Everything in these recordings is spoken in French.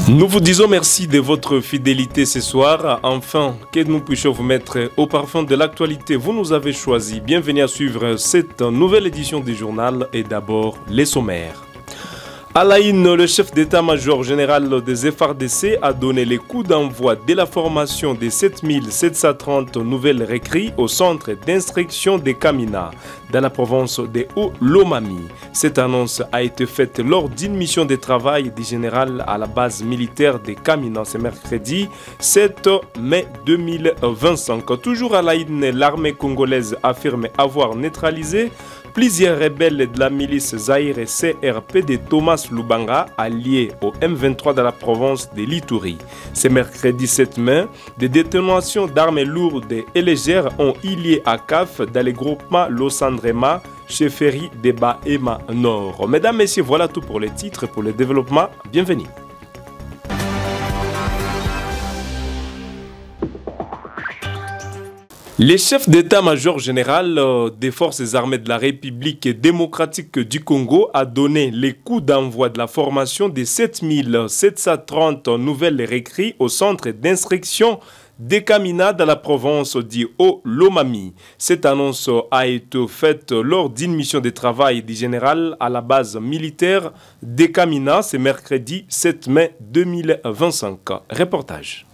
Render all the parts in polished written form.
Nous vous disons merci de votre fidélité ce soir. Enfin, que nous puissions vous mettre au parfum de l'actualité. Vous nous avez choisi. Bienvenue à suivre cette nouvelle édition du journal et d'abord les sommaires. À la une, le chef d'état-major général des FARDC a donné les coups d'envoi de la formation des 7730 nouvelles recrues au centre d'instruction de Kamina, dans la province de Haut-Lomami. Cette annonce a été faite lors d'une mission de travail du général à la base militaire de Kamina ce mercredi 7 mai 2025. Toujours à la une, l'armée congolaise affirme avoir neutralisé plusieurs rebelles de la milice Zaïre et CRP de Thomas Lubanga, alliés au M23 de la province de l'Ituri. Ce mercredi 7 mai, des détonations d'armes lourdes et légères ont eu lieu à CAF dans le groupement Losandrema, chefferie de Bahema Nord. Mesdames, Messieurs, voilà tout pour les titres et pour le développement. Bienvenue. Le chef d'état-major général des forces armées de la République démocratique du Congo a donné les coups d'envoi de la formation des 7730 nouvelles recrues au centre d'instruction de Kamina dans la province du Haut-Lomami. Cette annonce a été faite lors d'une mission de travail du général à la base militaire de Kamina ce mercredi 7 mai 2025. Reportage.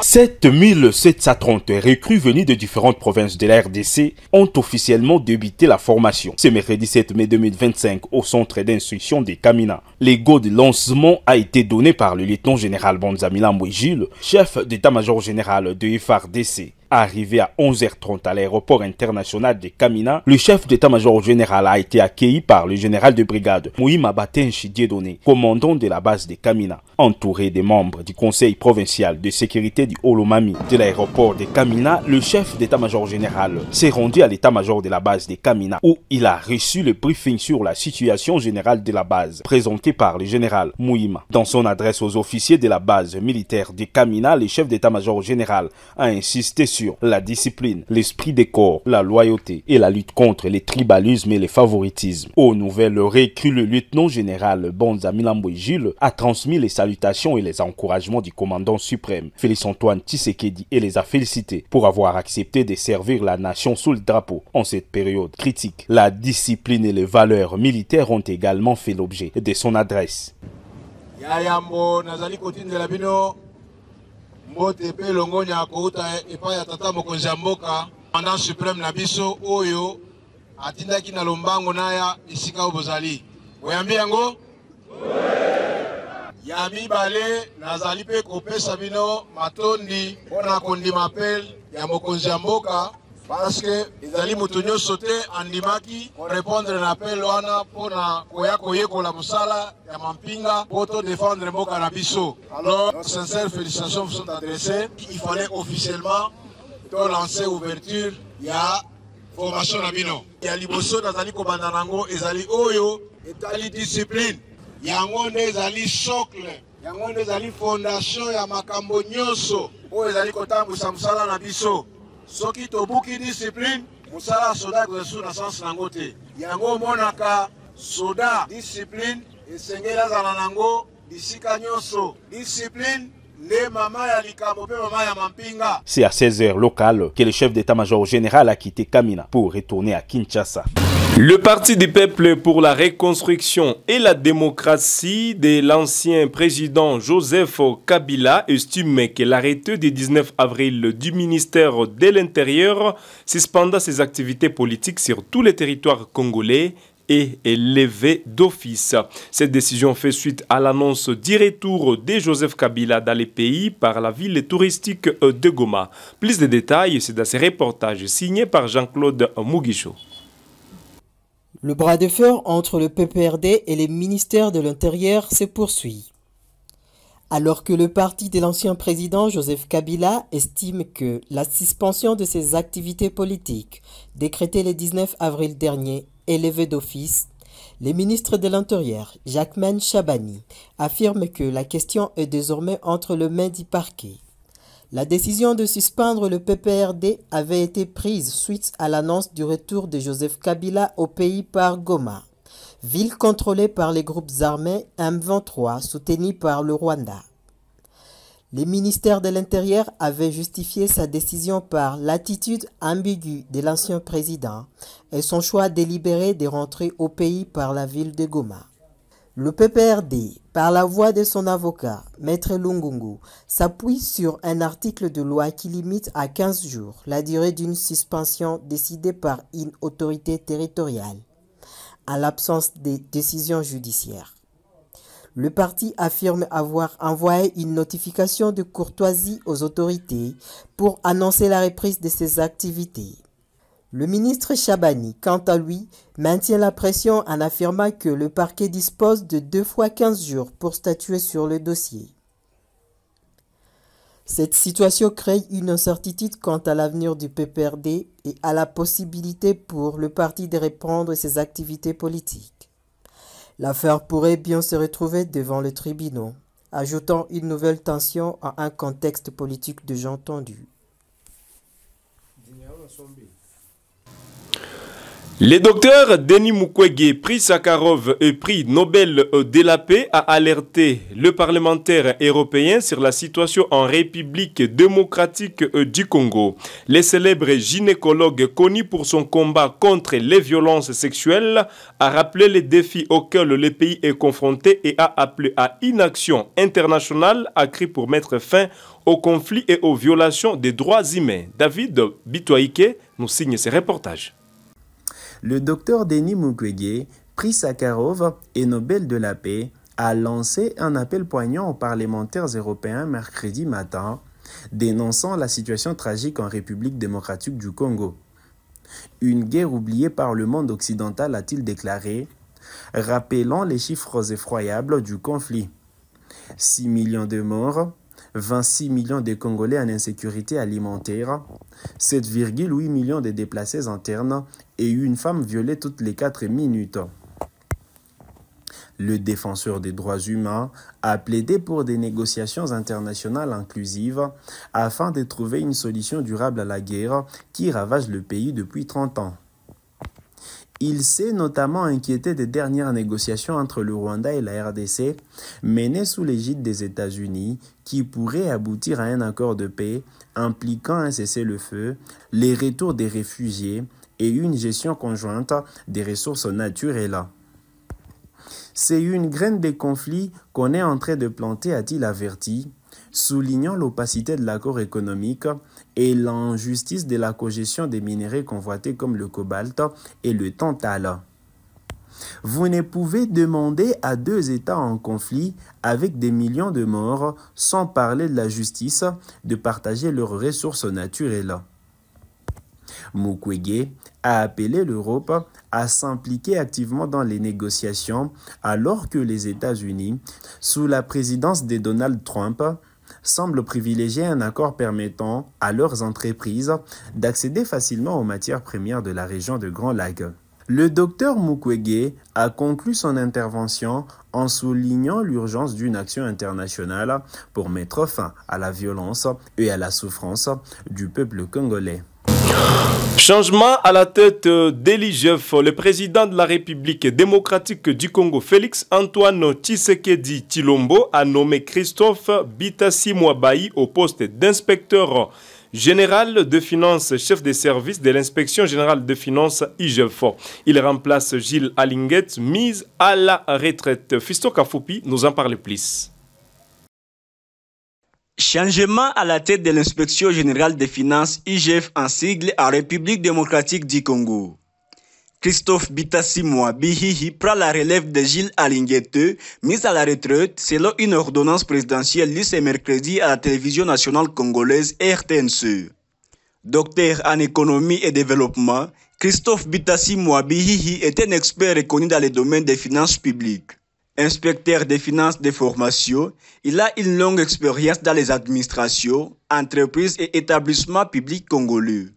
Cette 7730 recrues venues de différentes provinces de la RDC ont officiellement débuté la formation. Ce mercredi 7 mai 2025 au centre d'instruction de Kamina. Le go de lancement a été donné par le lieutenant général Bonzamila Mouejil, chef d'état-major général de FARDC. Arrivé à 11h30 à l'aéroport international de Kamina, le chef d'état-major général a été accueilli par le général de brigade Mouima Batenchi Diedone, commandant de la base de Kamina, entouré des membres du conseil provincial de sécurité du Haut-Lomami. De l'aéroport de Kamina, le chef d'état-major général s'est rendu à l'état-major de la base de Kamina où il a reçu le briefing sur la situation générale de la base, présenté par le général Mouima. Dans son adresse aux officiers de la base militaire de Kamina, le chef d'état-major général a insisté sur la discipline, l'esprit des corps, la loyauté et la lutte contre les tribalismes et les favoritismes. Aux nouvelles recrues, le lieutenant général Bonzamila Mouejil a transmis les salutations et les encouragements du commandant suprême Félix-Antoine Tshisekedi et les a félicités pour avoir accepté de servir la nation sous le drapeau en cette période critique. La discipline et les valeurs militaires ont également fait l'objet de son adresse. Mbote pe longonya kouta epa ya tata mokonzi ya mboka commandant suprême na biso oyo atindaki na lombango naya isika obozali oyambi yango ya mibale nazali pe kopesa bino matondi mpona kondima apel ya mokonzi ya mboka parce que ezali moto nyonso te andimaki korépondre na appel wana mpona koya koyekola mosala ya mampinga po to défendre mboka na biso. Alors, nos sincères félicitations vous sont adressées. Il fallait officiellement to lancer ouverture ya formation na bino. Ya liboso nazali kobanda nango ezali oyo etali discipline. Yango nde ezali socle. Yango nde ezali fondation ya makambo nyonso oyo ezali kotambwisa mosala na biso. Soki tobuki discipline, musala soda kuzesu na sens nango te. Yango monaka soda discipline esengeli azala nango bisika nyonso. Discipline le mama ya likambo pe mama ya mampinga. C'est à 16h locales que le chef d'état-major général a quitté Kamina pour retourner à Kinshasa. Le Parti du peuple pour la reconstruction et la démocratie de l'ancien président Joseph Kabila estime que l'arrêté du 19 avril du ministère de l'Intérieur suspendant ses activités politiques sur tous les territoires congolais est élevé d'office. Cette décision fait suite à l'annonce du retour de Joseph Kabila dans les pays par la ville touristique de Goma. Plus de détails, c'est dans ce reportage signé par Jean-Claude Mugisho. Le bras de fer entre le PPRD et les ministères de l'Intérieur se poursuit. Alors que le parti de l'ancien président Joseph Kabila estime que la suspension de ses activités politiques, décrétée le 19 avril dernier, est levée d'office, Le ministre de l'Intérieur, Jacquemain Chabani, affirme que la question est désormais entre les mains du parquet. La décision de suspendre le PPRD avait été prise suite à l'annonce du retour de Joseph Kabila au pays par Goma, ville contrôlée par les groupes armés M23 soutenus par le Rwanda. Le ministère de l'Intérieur avait justifié sa décision par l'attitude ambiguë de l'ancien président et son choix délibéré de rentrer au pays par la ville de Goma. Le PPRD, par la voix de son avocat, Maître Lungungu, s'appuie sur un article de loi qui limite à 15 jours la durée d'une suspension décidée par une autorité territoriale, en l'absence de décision judiciaire. Le parti affirme avoir envoyé une notification de courtoisie aux autorités pour annoncer la reprise de ses activités. Le ministre Chabani, quant à lui, maintient la pression en affirmant que le parquet dispose de 2 fois 15 jours pour statuer sur le dossier. Cette situation crée une incertitude quant à l'avenir du PPRD et à la possibilité pour le parti de reprendre ses activités politiques. L'affaire pourrait bien se retrouver devant les tribunaux, ajoutant une nouvelle tension à un contexte politique déjà tendu. Le docteur Denis Mukwege, prix Sakharov et prix Nobel de la paix, a alerté le parlementaire européen sur la situation en République démocratique du Congo. Le célèbre gynécologue connu pour son combat contre les violences sexuelles a rappelé les défis auxquels le pays est confronté et a appelé à une action internationale accrue pour mettre fin aux conflits et aux violations des droits humains. David Bitoaike nous signe ce reportage. Le docteur Denis Mukwege, prix Sakharov et Nobel de la paix, a lancé un appel poignant aux parlementaires européens mercredi matin, dénonçant la situation tragique en République démocratique du Congo. Une guerre oubliée par le monde occidental, a-t-il déclaré, rappelant les chiffres effroyables du conflit. 6 millions de morts, 26 millions de Congolais en insécurité alimentaire, 7,8 millions de déplacés internes et une femme violée toutes les 4 minutes. Le défenseur des droits humains a plaidé pour des négociations internationales inclusives afin de trouver une solution durable à la guerre qui ravage le pays depuis 30 ans. Il s'est notamment inquiété des dernières négociations entre le Rwanda et la RDC, menées sous l'égide des États-Unis, qui pourraient aboutir à un accord de paix impliquant un cessez-le-feu, les retours des réfugiés et une gestion conjointe des ressources naturelles. C'est une graine des conflits qu'on est en train de planter, a-t-il averti, soulignant l'opacité de l'accord économique et l'injustice de la cogestion des minéraux convoités comme le cobalt et le tantal. Vous ne pouvez demander à 2 États en conflit avec des millions de morts, sans parler de la justice, de partager leurs ressources naturelles. Mukwege a appelé l'Europe à s'impliquer activement dans les négociations alors que les États-Unis, sous la présidence de Donald Trump, semblent privilégier un accord permettant à leurs entreprises d'accéder facilement aux matières premières de la région de Grand Lac. Le docteur Mukwege a conclu son intervention en soulignant l'urgence d'une action internationale pour mettre fin à la violence et à la souffrance du peuple congolais. Changement à la tête d'Elijef, le président de la République démocratique du Congo, Félix Antoine Tshisekedi Tshilombo, a nommé Christophe Bitassi Mwabayi au poste d'inspecteur général de finances, chef des services de l'inspection générale de finances IGF. Il remplace Gilles Alinguet, mise à la retraite. Fisto Kafoupi nous en parle plus. Changement à la tête de l'inspection générale des finances IGF en sigle en République démocratique du Congo. Christophe Bitassi Mwabayi prend la relève de Gilles Alinguet, mis à la retraite selon une ordonnance présidentielle lue ce mercredi à la télévision nationale congolaise RTNC. Docteur en économie et développement, Christophe Bitassi Mwabayi est un expert reconnu dans le domaine des finances publiques. Inspecteur des finances de formation, il a une longue expérience dans les administrations, entreprises et établissements publics congolais.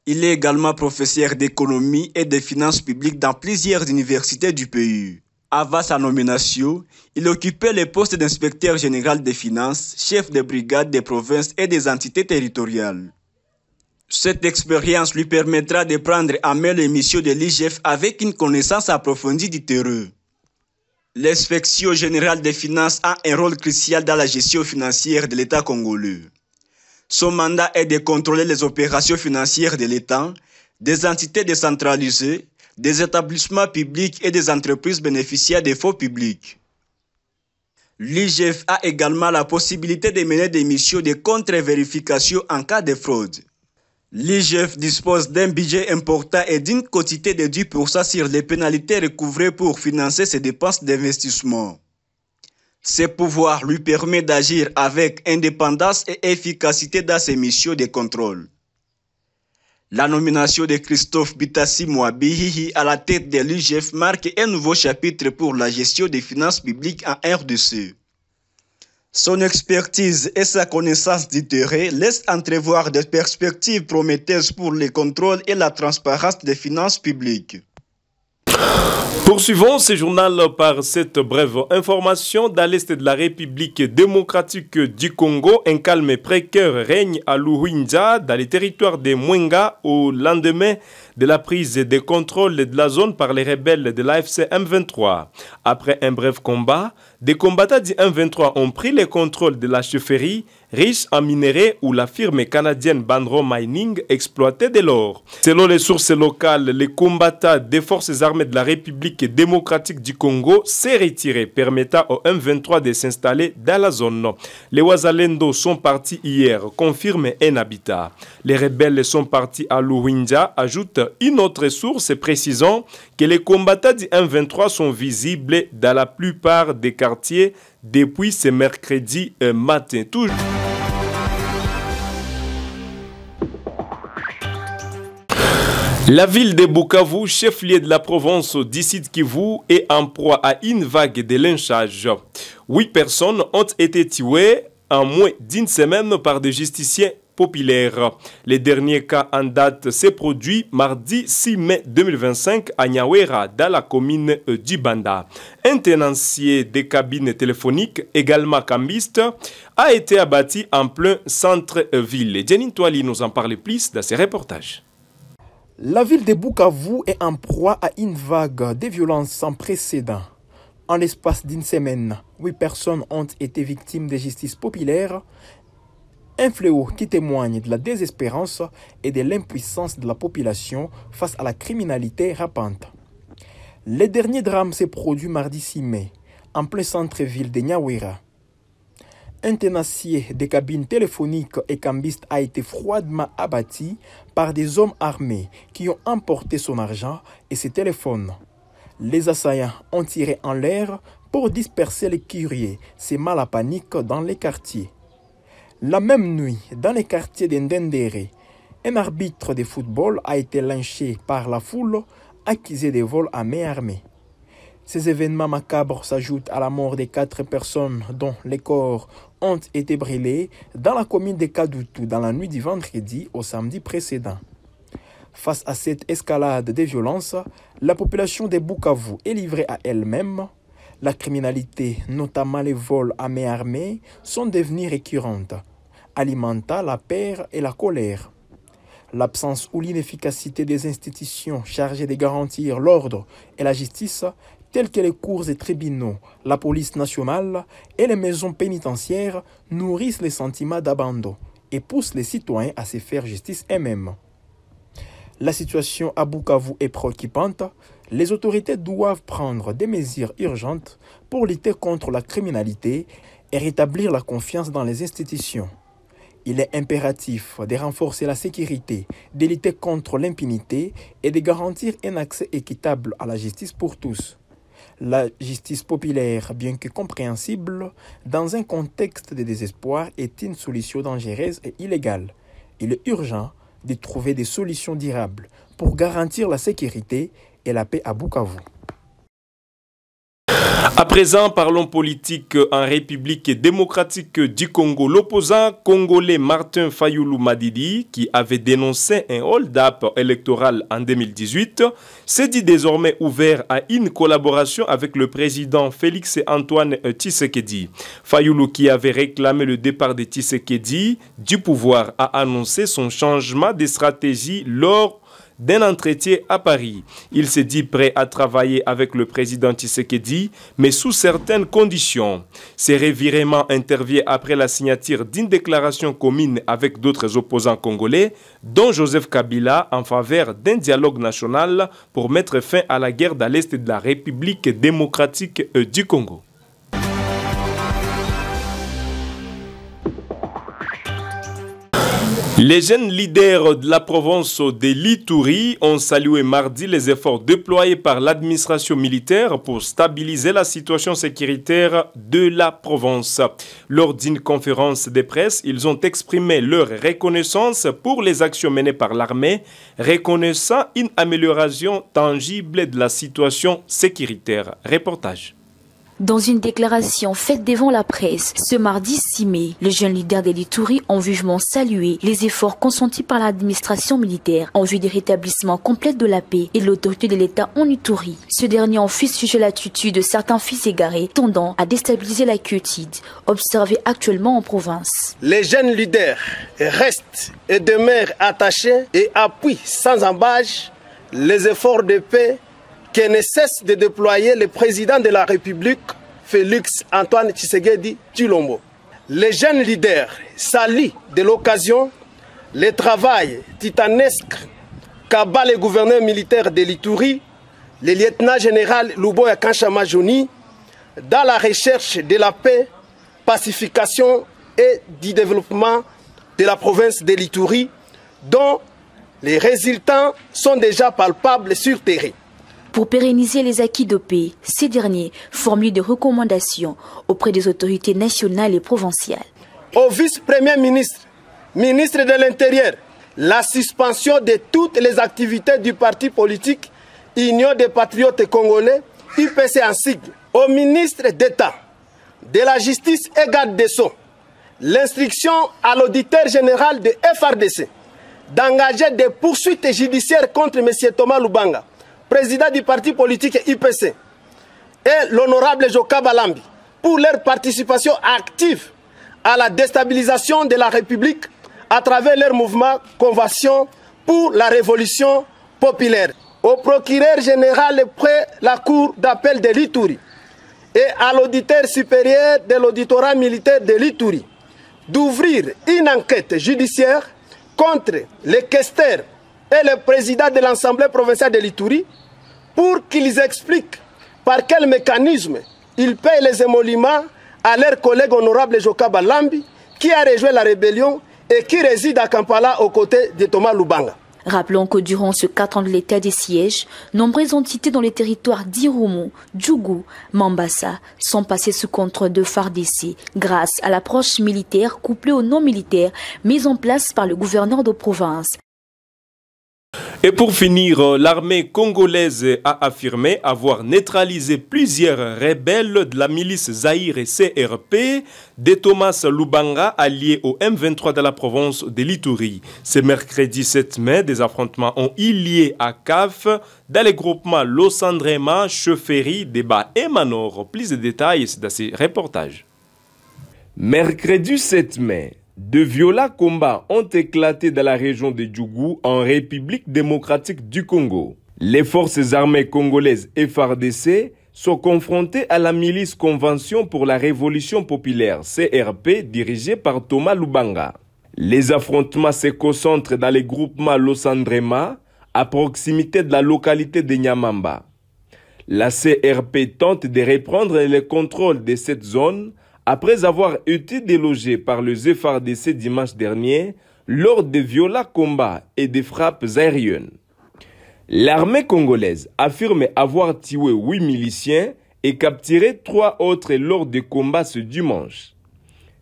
Il est également professeur d'économie et de finances publiques dans plusieurs universités du pays. Avant sa nomination, il occupait le poste d'inspecteur général des finances, chef de brigade des provinces et des entités territoriales. Cette expérience lui permettra de prendre en main les missions de l'IGF avec une connaissance approfondie du terrain. L'inspection générale des finances a un rôle crucial dans la gestion financière de l'État congolais. Son mandat est de contrôler les opérations financières de l'État, des entités décentralisées, des établissements publics et des entreprises bénéficiaires des fonds publics. L'IGF a également la possibilité de mener des missions de contre-vérification en cas de fraude. L'IGF dispose d'un budget important et d'une quotité de 10% sur les pénalités recouvrées pour financer ses dépenses d'investissement. Ce pouvoir lui permet d'agir avec indépendance et efficacité dans ses missions de contrôle. La nomination de Christophe Bitassi Bihihi à la tête de l'IGF marque un nouveau chapitre pour la gestion des finances publiques en RDC. Son expertise et sa connaissance du terrain laissent entrevoir des perspectives prometteuses pour le contrôle et la transparence des finances publiques. Poursuivons ce journal par cette brève information. Dans l'est de la République démocratique du Congo, un calme précaire règne à Luhinja, dans les territoires de Mwenga, au lendemain de la prise de contrôle de la zone par les rebelles de l'AFC M23. Après un bref combat, des combattants du M23 ont pris le contrôle de la chefferie riche en minerais où la firme canadienne Bandro Mining exploitait de l'or. Selon les sources locales, les combattants des forces armées de la République démocratique du Congo s'est retiré, permettant au M23 de s'installer dans la zone. Les Wazalendo sont partis hier, confirme un habitat. Les rebelles sont partis à Luhinja, ajoute une autre source précisant que les combattants du M23 sont visibles dans la plupart des quartiers depuis ce mercredi matin. La ville de Bukavu, chef-lieu de la province du Sud Kivu, est en proie à une vague de lynchage. 8 personnes ont été tuées en moins d'une semaine par des justiciers populaires. Le dernier cas en date s'est produit mardi 6 mai 2025 à Nyawera, dans la commune du Banda. Un tenancier des cabines téléphoniques, également cambiste, a été abattu en plein centre-ville. Jenny Toali nous en parle plus dans ses reportages. La ville de Bukavu est en proie à une vague de violences sans précédent. En l'espace d'une semaine, 8 personnes ont été victimes de justice populaire, un fléau qui témoigne de la désespérance et de l'impuissance de la population face à la criminalité rampante. Le dernier drame s'est produit mardi 6 mai, en plein centre-ville de Nyawera. Un tenancier des cabines téléphoniques et cambistes a été froidement abattu par des hommes armés qui ont emporté son argent et ses téléphones. Les assaillants ont tiré en l'air pour disperser les curieux, sémant la panique dans les quartiers. La même nuit, dans les quartiers d'Ndendere, un arbitre de football a été lynché par la foule accusé de vol à main armée. Ces événements macabres s'ajoutent à la mort de 4 personnes dont les corps ont été brûlés dans la commune de Kadutu dans la nuit du vendredi au samedi précédent. Face à cette escalade de violence, la population de Bukavu est livrée à elle-même. La criminalité, notamment les vols à main armée, sont devenues récurrentes, alimentant la peur et la colère. L'absence ou l'inefficacité des institutions chargées de garantir l'ordre et la justice, telles que les cours et tribunaux, la police nationale et les maisons pénitentiaires, nourrissent les sentiments d'abandon et poussent les citoyens à se faire justice eux-mêmes. La situation à Bukavu est préoccupante. Les autorités doivent prendre des mesures urgentes pour lutter contre la criminalité et rétablir la confiance dans les institutions. Il est impératif de renforcer la sécurité, de lutter contre l'impunité et de garantir un accès équitable à la justice pour tous. La justice populaire, bien que compréhensible, dans un contexte de désespoir, est une solution dangereuse et illégale. Il est urgent de trouver des solutions durables pour garantir la sécurité et la paix à Bukavu. À présent, parlons politique en République démocratique du Congo. L'opposant congolais Martin Fayulu Madidi, qui avait dénoncé un hold-up électoral en 2018, s'est dit désormais ouvert à une collaboration avec le président Félix Antoine Tshisekedi. Fayulu, qui avait réclamé le départ de Tshisekedi du pouvoir, a annoncé son changement de stratégie lors d'un entretien à Paris. Il s'est dit prêt à travailler avec le président Tshisekedi, mais sous certaines conditions. Ces revirements interviennent après la signature d'une déclaration commune avec d'autres opposants congolais, dont Joseph Kabila, en faveur d'un dialogue national pour mettre fin à la guerre dans l'Est de la République démocratique du Congo. Les jeunes leaders de la province de l'Ituri ont salué mardi les efforts déployés par l'administration militaire pour stabiliser la situation sécuritaire de la province. Lors d'une conférence de presse, ils ont exprimé leur reconnaissance pour les actions menées par l'armée, reconnaissant une amélioration tangible de la situation sécuritaire. Reportage. Dans une déclaration faite devant la presse ce mardi 6 mai, les jeunes leaders de l'Ituri ont vivement salué les efforts consentis par l'administration militaire en vue du rétablissement complet de la paix et de l'autorité de l'État en Ituri. Ce dernier ont fustigé l'attitude de certains fils égarés tendant à déstabiliser la quiétude observée actuellement en province. Les jeunes leaders restent et demeurent attachés et appuient sans embâche les efforts de paix que ne cesse de déployer le président de la République, Félix Antoine Tshisekedi Tshilombo. Les jeunes leaders saluent de l'occasion le travail titanesque qu'abat le gouverneur militaire de l'Ituri, le lieutenant-général Luboya Kanchama Joni, dans la recherche de la paix, pacification et du développement de la province de l'Ituri, dont les résultats sont déjà palpables sur terrain. Pour pérenniser les acquis de paix, ces derniers formulent des recommandations auprès des autorités nationales et provinciales. Au vice-premier ministre, ministre de l'Intérieur, la suspension de toutes les activités du parti politique Union des Patriotes Congolais, UPC en sigle. Au ministre d'État, de la Justice et Garde des Sceaux, l'instruction à l'auditeur général de FRDC d'engager des poursuites judiciaires contre M. Thomas Lubanga, président du parti politique IPC, et l'honorable Joka Balambi, pour leur participation active à la déstabilisation de la République à travers leur mouvement Convention pour la Révolution populaire. Au procureur général près la Cour d'appel de l'Ituri et à l'auditeur supérieur de l'auditorat militaire de l'Ituri d'ouvrir une enquête judiciaire contre les questeurs et le président de l'Assemblée provinciale de l'Ituri pour qu'ils expliquent par quel mécanisme ils payent les émoluments à leur collègue honorable Joka Balambi qui a rejoint la rébellion et qui réside à Kampala aux côtés de Thomas Lubanga. Rappelons que durant ce 4 ans de l'état des sièges, nombreuses entités dans les territoires d'Irumu, Djougou, Mambasa sont passées sous contrôle de FARDC grâce à l'approche militaire couplée aux non-militaires mise en place par le gouverneur de province. Et pour finir, l'armée congolaise a affirmé avoir neutralisé plusieurs rebelles de la milice Zaïre et CRP de Thomas Lubanga alliés au M23 de la province de l'Ituri. Ce mercredi 7 mai, des affrontements ont eu lieu à CAF dans les groupements Losandrema, Chefferie, Débat et Manor. Plus de détails, c'est dans ces reportages. Mercredi 7 mai, de violents combats ont éclaté dans la région de Djougou en République démocratique du Congo. Les forces armées congolaises FARDC sont confrontées à la milice Convention pour la Révolution populaire CRP dirigée par Thomas Lubanga. Les affrontements se concentrent dans les groupements Losandrema à proximité de la localité de Nyamamba. La CRP tente de reprendre le contrôle de cette zone après avoir été délogé par le FARDC dimanche dernier lors de violents combats et de frappes aériennes. L'armée congolaise affirme avoir tué 8 miliciens et capturé 3 autres lors des combats ce dimanche.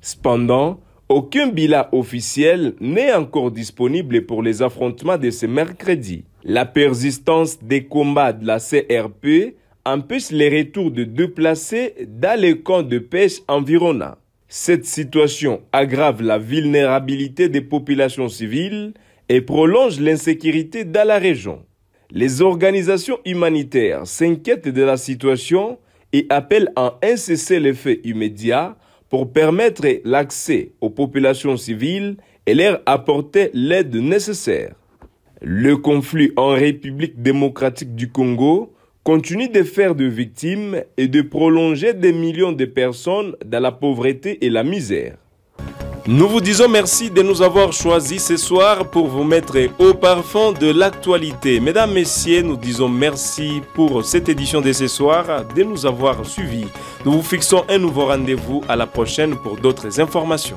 Cependant, aucun bilan officiel n'est encore disponible pour les affrontements de ce mercredi. La persistance des combats de la CRP empêche les retours de déplacés dans les camps de pêche environnants. Cette situation aggrave la vulnérabilité des populations civiles et prolonge l'insécurité dans la région. Les organisations humanitaires s'inquiètent de la situation et appellent à un cessez-le-feu immédiat pour permettre l'accès aux populations civiles et leur apporter l'aide nécessaire. Le conflit en République démocratique du Congo continue de faire de victimes et de prolonger des millions de personnes dans la pauvreté et la misère. Nous vous disons merci de nous avoir choisis ce soir pour vous mettre au parfum de l'actualité. Mesdames, Messieurs, nous disons merci pour cette édition de ce soir, de nous avoir suivis. Nous vous fixons un nouveau rendez-vous à la prochaine pour d'autres informations.